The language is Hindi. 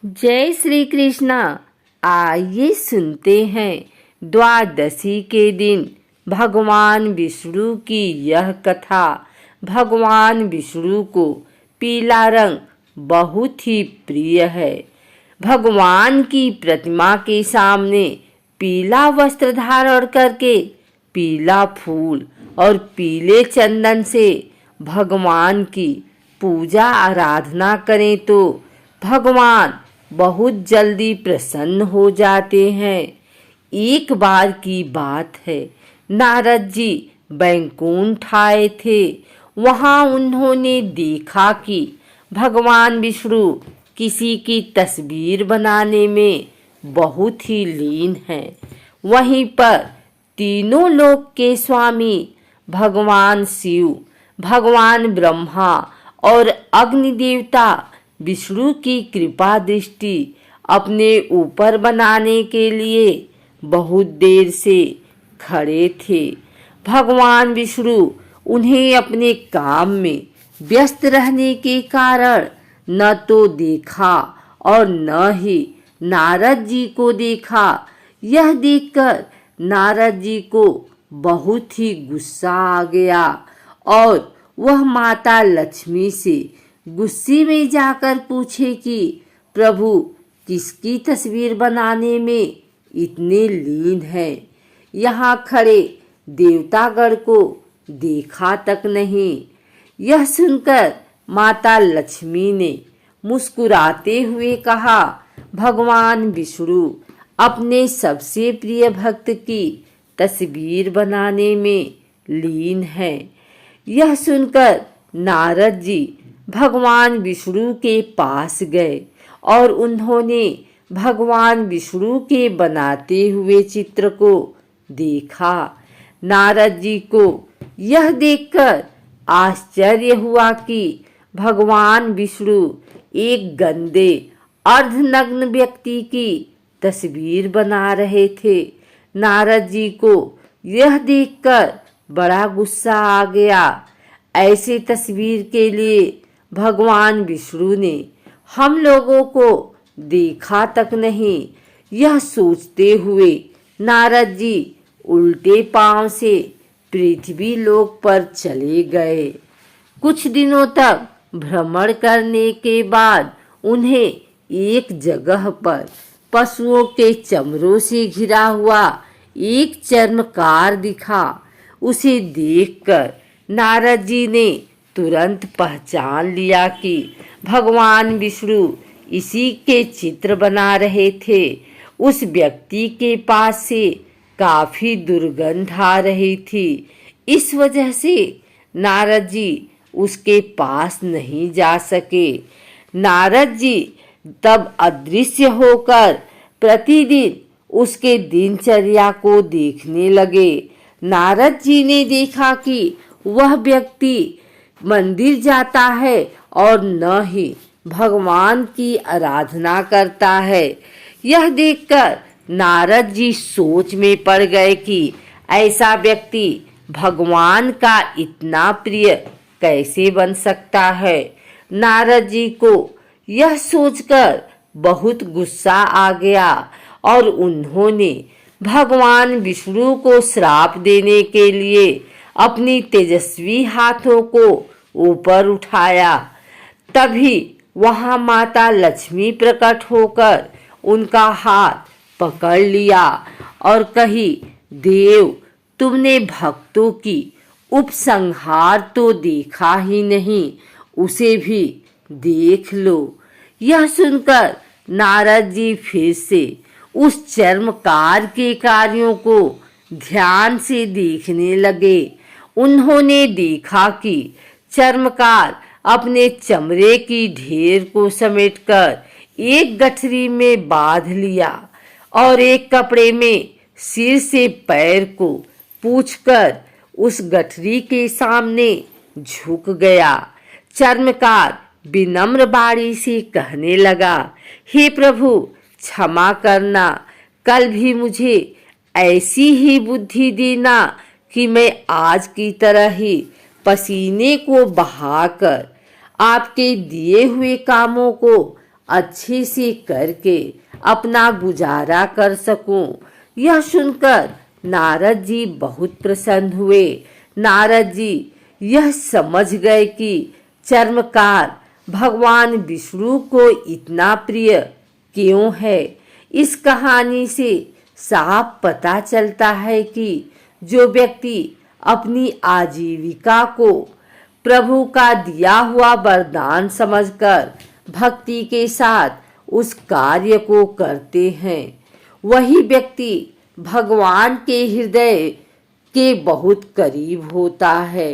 जय श्री कृष्णा। आइए सुनते हैं द्वादशी के दिन भगवान विष्णु की यह कथा। भगवान विष्णु को पीला रंग बहुत ही प्रिय है। भगवान की प्रतिमा के सामने पीला वस्त्र धारण करके पीला फूल और पीले चंदन से भगवान की पूजा आराधना करें तो भगवान बहुत जल्दी प्रसन्न हो जाते हैं। एक बार की बात है, नारद जी बैकुंठ आए थे। वहां उन्होंने देखा कि भगवान विष्णु किसी की तस्वीर बनाने में बहुत ही लीन हैं। वहीं पर तीनों लोक के स्वामी भगवान शिव, भगवान ब्रह्मा और अग्नि देवता विष्णु की कृपा दृष्टि अपने ऊपर बनाने के लिए बहुत देर से खड़े थे। भगवान विष्णु उन्हें अपने काम में व्यस्त रहने के कारण न तो देखा और न ही नारद जी को देखा। यह देखकर नारद जी को बहुत ही गुस्सा आ गया और वह माता लक्ष्मी से गुस्से में जाकर पूछे कि प्रभु किसकी तस्वीर बनाने में इतने लीन हैं। यहाँ खड़े देवतागण को देखा तक नहीं। यह सुनकर माता लक्ष्मी ने मुस्कुराते हुए कहा, भगवान विष्णु अपने सबसे प्रिय भक्त की तस्वीर बनाने में लीन है। यह सुनकर नारद जी भगवान विष्णु के पास गए और उन्होंने भगवान विष्णु के बनाते हुए चित्र को देखा। नारद जी को यह देखकर आश्चर्य हुआ कि भगवान विष्णु एक गंदे अर्धनग्न व्यक्ति की तस्वीर बना रहे थे। नारद जी को यह देखकर बड़ा गुस्सा आ गया। ऐसे तस्वीर के लिए भगवान विष्णु ने हम लोगों को देखा तक नहीं। यह सोचते हुए नारद जी उल्टे पांव से पृथ्वी लोक पर चले गए। कुछ दिनों तक भ्रमण करने के बाद उन्हें एक जगह पर पशुओं के चमड़ों से घिरा हुआ एक चर्मकार दिखा। उसे देखकर नारद जी ने तुरंत पहचान लिया कि भगवान विष्णु इसी के चित्र बना रहे थे। उस व्यक्ति के पास से काफी दुर्गंध आ रही थी। इस वजह से नारद जी उसके पास नहीं जा सके। नारद जी तब अदृश्य होकर प्रतिदिन उसके दिनचर्या को देखने लगे। नारद जी ने देखा कि वह व्यक्ति मंदिर जाता है और न ही भगवान की आराधना करता है। यह देखकर नारद जी सोच में पड़ गए कि ऐसा व्यक्ति भगवान का इतना प्रिय कैसे बन सकता है। नारद जी को यह सोचकर बहुत गुस्सा आ गया और उन्होंने भगवान विष्णु को श्राप देने के लिए अपनी तेजस्वी हाथों को ऊपर उठाया। तभी वहां माता लक्ष्मी प्रकट होकर उनका हाथ पकड़ लिया और कही, देव तुमने भक्तों की उपसंहार तो देखा ही नहीं, उसे भी देख लो। यह सुनकर नारद जी फिर से उस चर्मकार के कार्यों को ध्यान से देखने लगे। उन्होंने देखा कि चर्मकार अपने चमड़े की ढेर को समेटकर एक गठरी में बांध लिया और एक कपड़े में सिर से पैर को पूंछकर उस गठरी के सामने झुक गया। चर्मकार विनम्र बाणी से कहने लगा, हे प्रभु क्षमा करना, कल भी मुझे ऐसी ही बुद्धि देना कि मैं आज की तरह ही पसीने को बहाकर आपके दिए हुए कामों को अच्छे से करके अपना गुजारा कर सकूं। यह सुनकर नारद जी बहुत प्रसन्न हुए। नारद जी यह समझ गए कि चर्मकार भगवान विष्णु को इतना प्रिय क्यों है। इस कहानी से साफ पता चलता है कि जो व्यक्ति अपनी आजीविका को प्रभु का दिया हुआ वरदान समझकर भक्ति के साथ उस कार्य को करते हैं, वही व्यक्ति भगवान के हृदय के बहुत करीब होता है।